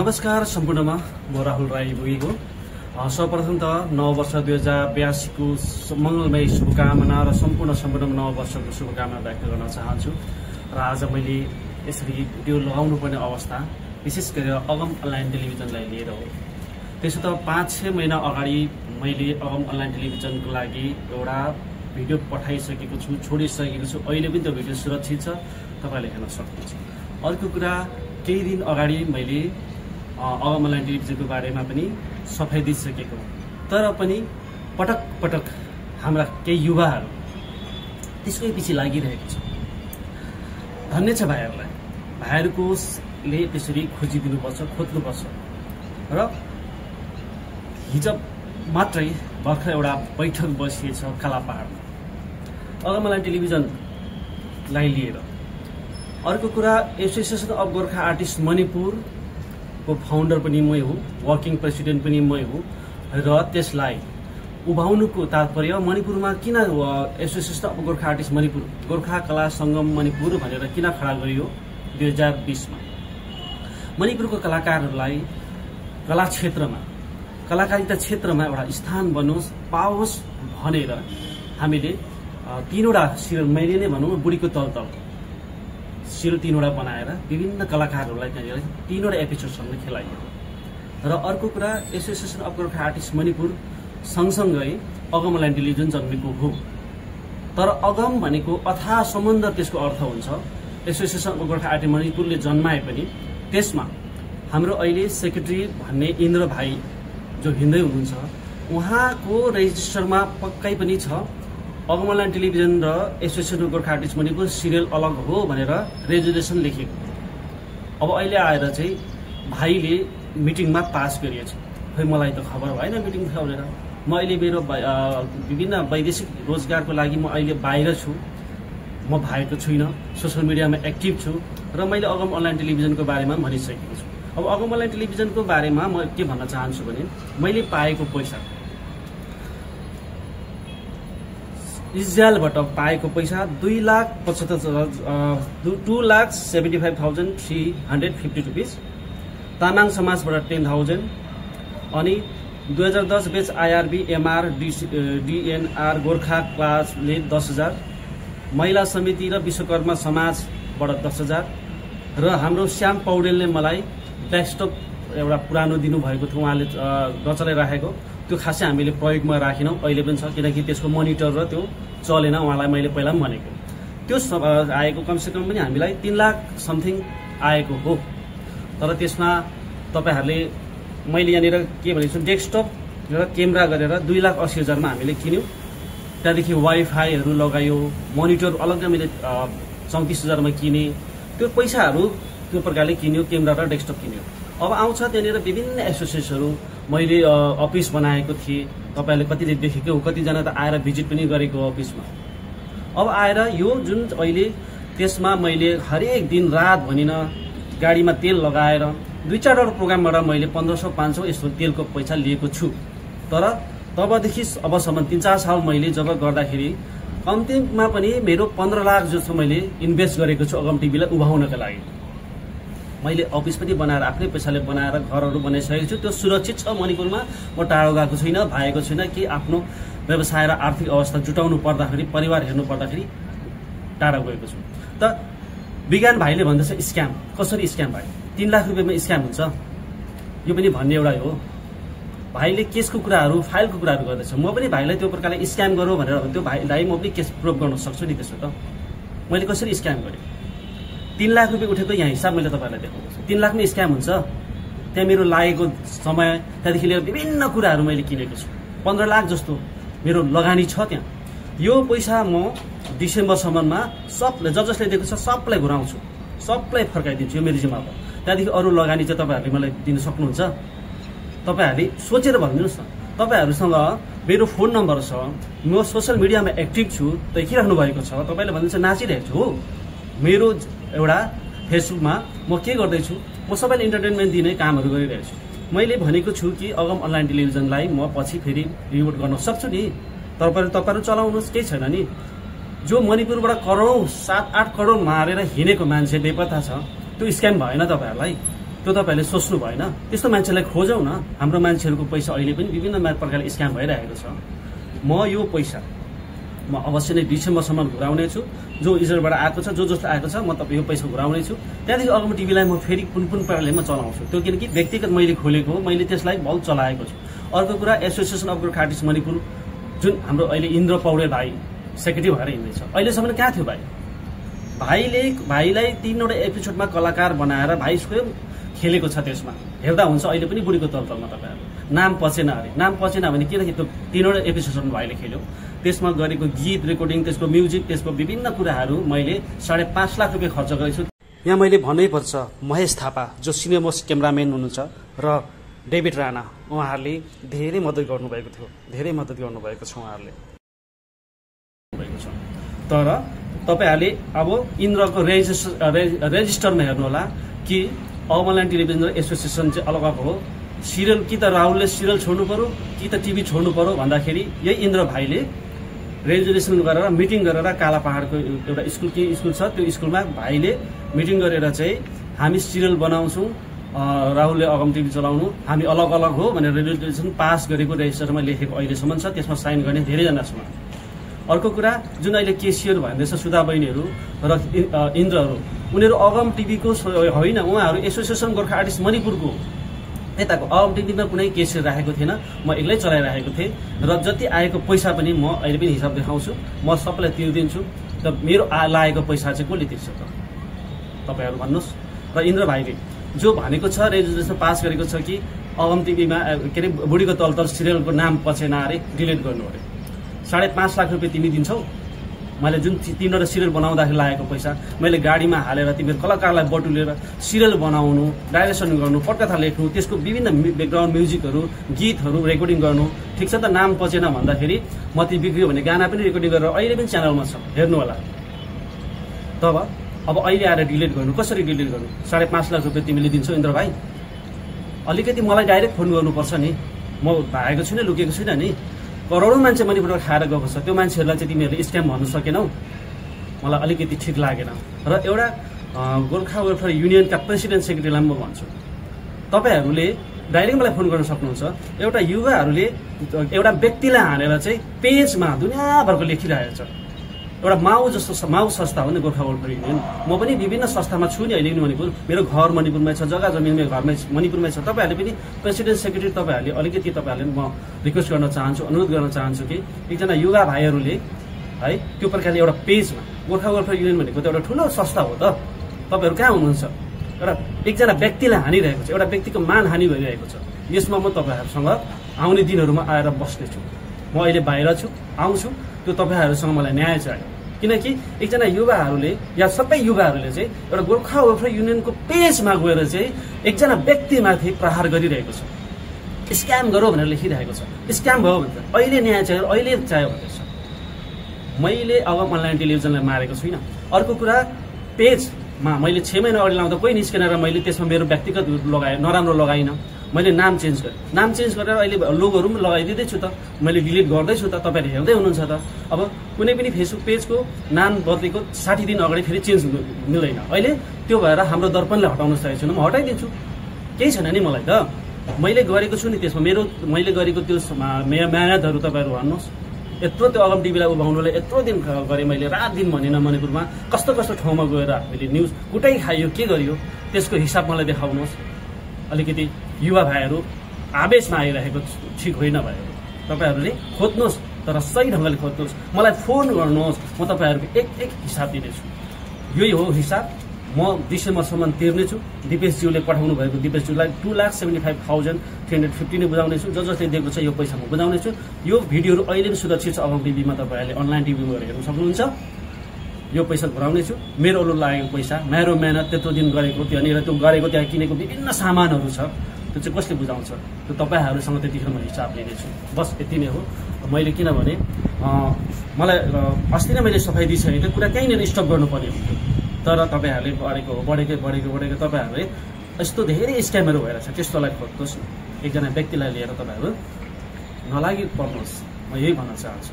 नमस्कार सम्पूर्णमा म राहुल राई बोगीको सर्वप्रथम त नववर्ष 2082 को मंगलमय शुभकामना र सम्पूर्ण नववर्षको शुभकामना व्यक्त गर्न चाहन्छु। र आज मैले यसरी भिडियो लगाउनु पर्ने अवस्था विशेष गरेर अगम अनलाइन टेलिभिजनलाई लिएर हो। त्यसो त 5-6 महिना अगाडि मैले अगम अनलाइन टेलिभिजनको लागि एउटा भिडियो पठाइसकेको छु, छोडिसकेको छु। अहिले पनि त्यो भिडियो सुरक्षित छ, तपाईले हेर्न सक्नुहुन्छ। अर्को कुरा, केही दिन अगाडि मैले अगम अनलाइन टेलिभिजनको बारेमा पनि सफाई दिइसकेको, तर पनि पटक पटक हाम्रा केही युवाहरू त्यसकै पछि लागिरहेको छ। धन्य छ भाइहरूलाई, भाइहरूकोले त्यसरी खोजिदिनुपर्छ, खोज्नुपर्छ। र हिजो मात्रै भर्खर एउटा बैठक बसिएछ कालापाहाडमा अगम अनलाइन टेलिभिजनलाई लिएर। अर्को कुरा, association of Gorkha artist Manipur को फाउन्डर पनि मै हुँ, वर्किङ प्रेसिडेन्ट पनि मै हुँ। र त्यसलाई उभाउनुको तात्पर्य मणिपुरमा किन association of Gorkha artist Manipur, Gorkha कला संगम मणिपुर भनेर किन खडा गरियो 2020 मा। मणिपुरको कलाकारहरूलाई कला क्षेत्रमा, कलाकारिता क्षेत्रमा एउटा स्थान बनोस्, पाओस् भनेर हामीले 3वटा सिरियल, मैले नै भनौँ बुढीको तल सिरियल 3वटा बनाएर विभिन्न कलाकारहरूलाई त्यहाँनिर 3वटा एपिसोडसम्म खेलाइयो। र अर्को कुरा, association of Gorkha artist Manipur सँगसँगै अगम अनलाइन टेलिभिजन जन्मेको हो। तर अगम भनेको अथाह समुद्र त्यसको अर्थ हुन्छ। एसोसिएसन अफ गोर्खा आर्टिस्ट मणिपुरले जन्माए पनि त्यसमा हाम्रो अहिले सेक्रेटरी भन्ने इन्द्र भाइ जो हिँड्दै हुनुहुन्छ, उहाँको रेजिस्टरमा पक्कै पनि छ अगम अनलाइन टेलिभिजन र association of Gorkha artist Manipur serial अलग हो भनेर रेजुलेसन लेखेको। अब अहिले आएर चाहिँ भाइले मिटिङमा पास गरिएछ। खै मलाई त खबर भएन मिटिङ थियो भनेर। म अहिले मेरो विभिन्न वैदेशिक रोजगारको लागि म अहिले बाहिर छु, म भएको छुइनँ, सोसियल मिडियामा एक्टिभ छु। र मैले अगम अनलाइन टेलिभिजनको बारेमा भनिसकेको छु। अब अगम अनलाइन टेलिभिजनको बारेमा म के भन्न चाहन्छु भने, मैले पाएको पैसा, इजरायलबाट पाएको पैसा 2,75,350 रुपिस, तामाङ समाजबाट 10,000, अनि 2010 बेच आइआरबी एमआर डिएनआर गोर्खा क्लासले 10,000, महिला समिति र विश्वकर्मा समाजबाट 10,000, र हाम्रो श्याम पौडेलले मलाई डेस्कटप एउटा पुरानो दिनुभएको थियो, उहाँले नचलाइराखेको, त्यो खासै हामीले प्रयोगमा राखेनौँ, अहिले पनि छ, किनकि त्यसको मोनिटर र त्यो चलेन। उहाँलाई मैले पहिला पनि भनेको, त्यो आएको कमसेकम पनि हामीलाई 3 लाख समथिङ आएको हो। तर त्यसमा तपाईहरूले, मैले यहाँनिर के भनेको छु, डेस्कटप र क्यामेरा गरेर 2,80,000 हामीले किन्यौँ। त्यहाँदेखि वाइफाईहरू लगायो, मोनिटर अलग्गै मैले 34,000 किने। त्यो पैसाहरू त्यो प्रकारले किन्यो, क्यामेरा र डेस्कटप किन्यो। अब आउँछ त्यहाँनिर विभिन्न एसोसिएसनहरू, मैले अफिस बनाएको थिएँ, तपाईँहरूले कतिले देखेको हो, कतिजना त आएर भिजिट पनि गरेको अफिसमा। अब आएर यो जुन अहिले त्यसमा मैले हरेक दिन रात भनिन गाडीमा तेल लगाएर 2-4वटा प्रोग्रामबाट मैले 1500-500 यस्तो तेलको पैसा लिएको छु। तर तबदेखि अबसम्म 3-4 साल मैले जब गर्दाखेरि कम्तीमा पनि मेरो 15 लाख जस्तो मैले इन्भेस्ट गरेको छु अगम टिभीलाई उभाउनका लागि। मैले अफिस पनि बनाएर आफ्नै पैसाले बनाएर घरहरू बनाइसकेको छु। त्यो सुरक्षित छ मणिपुरमा। म टाढो गएको छुइनँ, भागेको छुइनँ कि आफ्नो व्यवसाय र आर्थिक अवस्था जुटाउनु पर्दाखेरि, परिवार हेर्नु पर्दाखेरि टाढा गएको छु। त विज्ञान भाइले भन्दैछ स्क्याम, कसरी स्क्याम भाइ? 3 लाख रुपियाँमा स्क्याम हुन्छ? यो पनि भन्ने एउटै हो। भाइले केसको कुराहरू, फाइलको कुराहरू गर्दैछ। म पनि भाइलाई त्यो प्रकारले स्क्याम गरौँ भनेर त्यो भाइलाई म पनि केस प्रुभ गर्न सक्छु नि। त्यसो त मैले कसरी स्क्याम गरेँ? 3 लाख रुपियाँ उठेको यहाँ हिसाब मैले तपाईँलाई देखाउँछु। 3 लाखमा स्क्याम हुन्छ? त्यहाँ मेरो लागेको समय, त्यहाँदेखि लिएर विभिन्न कुराहरू मैले किनेको छु। 15 लाख जस्तो मेरो लगानी छ त्यहाँ। यो पैसा म डिसेम्बरसम्ममा सबलाई, जसले दिएको छ सबलाई घुराउँछु, सबलाई फर्काइदिन्छु। यो मेरो जिम्मा हो। त्यहाँदेखि अरू लगानी चाहिँ तपाईँहरूले मलाई दिन सक्नुहुन्छ? तपाईँहरूले सोचेर भनिदिनुहोस् न। तपाईँहरूसँग मेरो फोन नम्बर छ, म सोसियल मिडियामा एक्टिभ छु, देखिराख्नु भएको छ। तपाईँले भन्नुहुन्छ नाचिरहेको छु हो। मेरो एउटा फेसबुकमा म के गर्दैछु, म सबैले इन्टरटेनमेन्ट दिने कामहरू गरिरहेको छु। मैले भनेको छु कि अगम अनलाइन टेलिभिजनलाई म पछि फेरि रिभोट गर्न सक्छु नि। तपाईँहरू चलाउनुहोस्, केही छैन नि। जो मणिपुरबाट करोडौं 7-8 करोड मारेर हिँडेको मान्छे बेपत्ता छ, त्यो स्क्याम भएन तपाईहरुलाई? त्यो तपाईँहरूले सोच्नु भएन। त्यस्तो मान्छेलाई खोजौँ न। हाम्रो मान्छेहरूको पैसा अहिले पनि विभिन्न प्रकारले स्क्याम भइरहेको छ। म यो पैसा म अवश्य नै डिसेम्बरसम्म घुराउने छु। जो इजरायलबाट आएको छ, जो जस्तो आएको छ, म तपाईँ यो पैसा घुराउने छु। त्यहाँदेखि अगम टिभीलाई म फेरि कुन प्रकारले म चलाउँछु, त्यो किनकि व्यक्तिगत मैले खोलेको हो, मैले त्यसलाई बहुत चलाएको छु। अर्को कुरा, association of Gorkha artist Manipur जुन हाम्रो अहिले इन्द्र पौडेल भाइ सेक्रेटरी भएर हिँड्दैछ, अहिलेसम्म कहाँ थियो भाइलाई 3वटा एपिसोडमा कलाकार बनाएर भाइ स्वयं खेलेको छ। त्यसमा हेर्दा हुन्छ अहिले पनि बुढीको तलतलमा तपाईँहरू नाम पचेन अरे। नाम पचेन भने किनकि त्यो 3वटा एपिसोडमा भाइले खेल्यो। त्यसमा गरेको गीत रेकर्डिङ, त्यसको म्युजिक, त्यसको विभिन्न कुराहरू मैले 5.5 लाख रुपियाँ खर्च गरेको छु। यहाँ मैले भन्नै पर्छ, महेश थापा जो सिनियर मोस्ट क्यामेराम्यान हुनुहुन्छ र डेभिड राणा, उहाँहरूले धेरै मद्दत गर्नुभएको थियो, धेरै मद्दत गर्नुभएको छ उहाँहरूले। तर तपाईँहरूले अब इन्द्रको रेजिस्टरमा हेर्नुहोला कि अमलाइन टेलिभिजन एसोसिएसन चाहिँ अलग अलग हो। सिरियल कि त राहुलले सिरियल छोड्नु पर्यो कि त टिभी छोड्नु पर्यो भन्दाखेरि यही इन्द्र भाइले रेजुलेसन गरेर मिटिङ गरेर कालापहाडको एउटा स्कुल छ, त्यो स्कुलमा भाइले मिटिङ गरेर चाहिँ हामी सिरियल बनाउँछौँ, राहुलले अगम टिभी चलाउनु, हामी अलग अलग हो भनेर रेजुलेसन पास गरेको रेजिस्टरमा लेखेको अहिलेसम्म छ। त्यसमा साइन गर्ने धेरैजना छौँ। अर्को कुरा, जुन अहिले केसियर भन्दैछ सुधा बहिनीहरू र इन्द्रहरू, उनीहरू अगम टिभीको होइन, उहाँहरू एसोसिएसन गोर्खा आर्टिस्ट मणिपुरको यताको। अगम टिभीमा कुनै केसियर राखेको थिएन, म एक्लै चलाइरहेको थिएँ र जति आएको पैसा पनि म अहिले पनि हिसाब देखाउँछु, म सबैलाई तिर्दिन्छु। र मेरो लागेको पैसा चाहिँ कसले तिर्छ त तपाईँहरू भन्नुहोस्। र इन्द्र भाइले जो भनेको छ, रेजुलेसन पास गरेको छ कि अगम टिभीमा के अरे बुढीको तलतल सिरियलको नाम पचेन अरे, डिलिट गर्नु अरे। 5.5 लाख रुपियाँ तिमी दिन्छौ। मैले जुन 3वटा सिरियल बनाउँदाखेरि लागेको पैसा मैले गाडीमा हालेर तिमीहरू कलाकारलाई बटुलेर सिरियल बनाउनु, डाइरेक्सन गर्नु, पटकथा लेख्नु, त्यसको विभिन्न ब्याकग्राउन्ड म्युजिकहरू, गीतहरू रेकर्डिङ गर्नु। ठिक छ त, नाम पचेन भन्दाखेरि मती बिग्रियो भने गाना पनि रेकर्डिङ गरेर अहिले पनि च्यानलमा छ, हेर्नु होला। तब अब अहिले आएर डिलिट गर्नु, कसरी डिलिट गर्नु? 5.5 लाख रुपियाँ तिमीले दिन्छौ इन्द्र भाइ, अलिकति मलाई डाइरेक्ट फोन गर्नुपर्छ नि। म भागेको छुइनँ, लुकेको छुइनँ नि। करोडौँ मान्छे मणिपुरमा खाएर गएको छ, त्यो मान्छेहरूलाई चाहिँ तिमीहरूले स्क्याम भन्नु सकेनौ, मलाई अलिकति ठिक लागेन। र एउटा गोर्खा वेलफेयर युनियनका प्रेसिडेन्ट सेक्रेटरीलाई म भन्छु, तपाईँहरूले डाइरेक्ट मलाई फोन गर्न सक्नुहुन्छ। एउटा युवाहरूले एउटा व्यक्तिलाई हानेर चाहिँ पेजमा दुनियाँभरको लेखिरहेको छ। एउटा माउ संस्था हो नि गोर्खा वेलफेयर युनियन। म पनि विभिन्न संस्थामा छु नि अहिले नि मणिपुर, मेरो घर मणिपुरमै छ, जग्गा जमिन मेरो घरमै मणिपुरमै छ। तपाईँहरूले पनि प्रेसिडेन्ट सेक्रेटरी तपाईँहरूले अलिकति तपाईँहरूले म रिक्वेस्ट गर्न चाहन्छु, अनुरोध गर्न चाहन्छु कि एकजना युवा भाइहरूले है त्यो प्रकारले एउटा पेजमा, गोर्खा वेलफेयर युनियन भनेको त एउटा ठुलो संस्था हो त, तपाईँहरू कहाँ हुनुहुन्छ? एउटा एकजना व्यक्तिलाई हानिरहेको छ, एउटा व्यक्तिको मान हानि भइरहेको छ। यसमा म तपाईँहरूसँग आउने दिनहरूमा आएर बस्नेछु। म अहिले बाहिर छु, आउँछु, त्यो तपाईँहरूसँग मलाई न्याय चाहियो। किनकि एकजना युवाहरूले या सबै युवाहरूले चाहिँ एउटा गोर्खा वेलफेयर युनियनको पेजमा गएर चाहिँ एकजना व्यक्तिमाथि प्रहार गरिरहेको छ, स्क्याम गरौँ भनेर लेखिरहेको छ। स्क्याम भयो भने अहिले न्याय चाहियो, अहिले चाहियो भन्दैछ। मैले अगम अनलाइन टेलिभिजनलाई मारेको छुइनँ। अर्को कुरा, पेजमा मैले 6 महिना अगाडि लाउँदा कोही निस्केन र मैले त्यसमा मेरो व्यक्तिगत लगाएँ, नराम्रो लगाइनँ। मैले नाम चेन्ज गरेँ, नाम चेन्ज गरेर अहिले लोगोहरू पनि लगाइदिँदैछु त, मैले डिलिट गर्दैछु त, तपाईँहरूले हेर्दै हुनुहुन्छ त। अब कुनै पनि फेसबुक पेजको नाम बदलेको 60 दिन अगाडि फेरि चेन्ज मिल्दैन। अहिले त्यो भएर हाम्रो दर्पणले हटाउन सकेको छैन, म हटाइदिन्छु, केही छैन नि मलाई त। मैले गरेको छु नि त्यसमा, मैले गरेको त्यो मेहनतहरू तपाईँहरू भन्नुहोस्। यत्रो त्यो अगम टिभीलाई उभाउनुलाई यत्रो दिन गरेँ मैले, रात दिन भनेन। मणिपुरमा कस्तो कस्तो ठाउँमा गएर हामीले न्युज कुटै खाइयो, के गरियो, त्यसको हिसाब मलाई देखाउनुहोस्। अलिकति युवा भाइहरू आवेशमा आइरहेको ठिक होइन भाइहरू, तपाईँहरूले खोज्नुहोस्, तर सही ढङ्गले खोज्नुहोस्, मलाई फोन गर्नुहोस्, म तपाईँहरूको एक हिसाब दिनेछु। यही हो हिसाब। म डिसेम्बरसम्म तिर्नेछु। दिपेशज्यूले पठाउनु भएको दिपेशज्यूलाई 2,75,350 नै बुझाउनेछु। जसले दिएको छ यो पैसा म बुझाउनेछु। यो भिडियोहरू अहिले पनि सुरक्षित छ अगम टिभीमा, तपाईँहरूले अनलाइन टिभीमा गएर हेर्न सक्नुहुन्छ। यो पैसा घुराउनेछु। मेरो अरू लागेको पैसा, मेरो मेहनत त्यत्रो दिन गरेको, त्यहाँनिर त्यो गरेको, त्यहाँ किनेको विभिन्न सामानहरू छ, त्यो चाहिँ कसले बुझाउँछ? त्यो तपाईँहरूसँग त्यतिखेर म हिसाब लिनेछु। बस यति नै हो। मैले किनभने मलाई अस्ति नै मैले सफाइ दिइसकेको कुरा कहीँनिर स्टप गर्नुपर्ने हुन्थ्यो, तर तपाईँहरूले बढेको तपाईँहरूले यस्तो धेरै स्क्यामहरू भएर छ, त्यस्तोलाई खोज्नुहोस् न। एकजना व्यक्तिलाई लिएर तपाईँहरू नलागि पर्नुहोस्, म यही भन्न चाहन्छु।